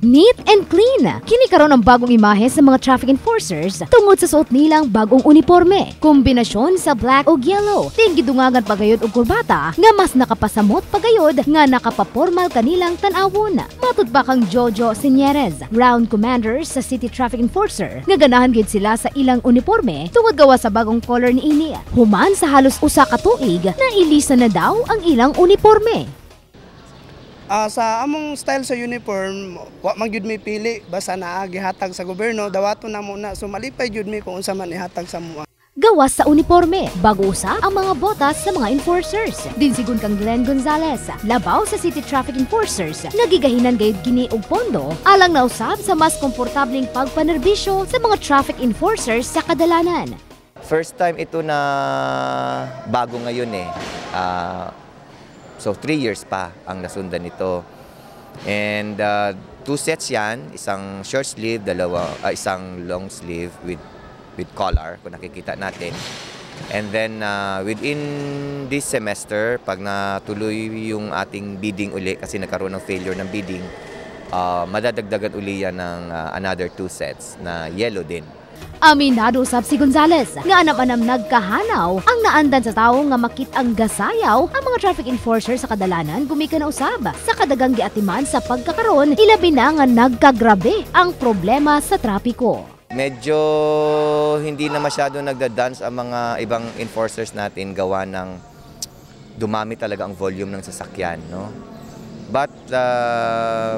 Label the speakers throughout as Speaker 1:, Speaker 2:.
Speaker 1: Neat and clean. Kini karon ang bagong imahe sa mga traffic enforcers tungod sa suot nilang bagong uniforme. Kombinasyon sa black ug yellow. Ting gidungangan pagayod og kurbata nga mas nakapasamot pagayod nga nakapapormal kanilang tan-awon. Matud pa kang Jojo Sinierez, round commander sa City Traffic Enforcer, nga ganahan gid sila sa ilang uniforme tungod gawa sa bagong color niini. Human sa halos usa ka tuig na ilisa na daw ang ilang uniforme.
Speaker 2: Sa among style sa uniform, wa man gyud mi pili basta naa gihatag sa gobyerno, dawaton na muna. So malipay gyud mi kung unsa man ihatag sa mua.
Speaker 1: Gawas sa uniforme, bago usab ang mga botas sa mga enforcers. Dinsigon kang Glenn Gonzalez, labaw sa City Traffic Enforcers, nagigahinan gayud kini og pondo alang nausab sa mas komportabling pagpanerbisyo sa mga traffic enforcers sa kadalanan.
Speaker 3: First time ito na bago ngayon eh. So 3 years pa ang nasundan nito. And 2 sets yan, isang short sleeve, isang long sleeve with collar kung nakikita natin. And then within this semester, pag natuloy yung ating bidding uli kasi nagkaroon ng failure ng bidding, madadagdagan uli yan ng another 2 sets na yellow din.
Speaker 1: Aminado usab si Gonzalez nga anam-anam nagkahanaw ang naandan sa tawo nga makit ang gasayaw ang mga traffic enforcer sa kadalanan gumikan na usab sa kadagang giatiman sa pagkakaroon ilabi na nga nagkagrabe ang problema sa trapiko.
Speaker 3: Medyo hindi na masyado nagda-dance ang mga ibang enforcers natin gawa ng dumami talaga ang volume ng sasakyan, no? But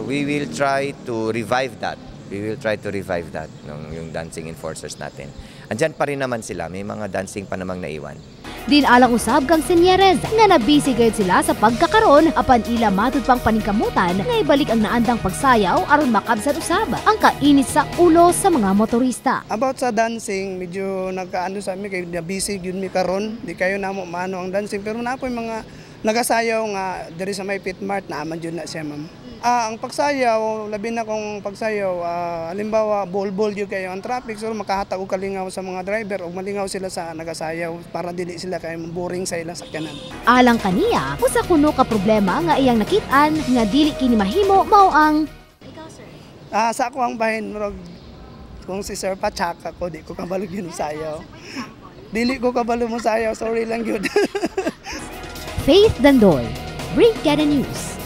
Speaker 3: we will try to revive that. Yung dancing enforcers natin. Andyan pa rin naman sila, may mga dancing pa namang naiwan.
Speaker 1: Din alang usab kang Sinierez nga nabisi gayud sila sa pagkakaroon apan ila matud pang paningkamutan nga ibalik ang naandang pagsayaw aron makabsat usab ang kainit sa ulo sa mga motorista.
Speaker 2: About sa dancing, medyo nagkaano sa mi kay busy gyud mi karon, di kayo namo maano ang dancing pero napoy mga nagasayaw nga diri sa may Pit Mart na aman jud na siya, ma'am. Ang pagsayaw, labi na kong pagsayaw, halimbawa bol-bol yun kayo ang traffic, so makahatag og kalingaw sa mga driver o malingaw sila sa nagasayaw para dili sila kay boring sa ilang sakyanan.
Speaker 1: Alang kaniya, usa kuno ka problema nga iyang nakit-an nga dili kini mahimo mao ang ikaw sir.
Speaker 2: Sa ako ang bahin, kung si Sir Pachaka ko, di ko kabalo yun sayaw. Dili ko kabalo mo sayaw, sorry lang yun.
Speaker 1: Faith Dandoy, Brigada News.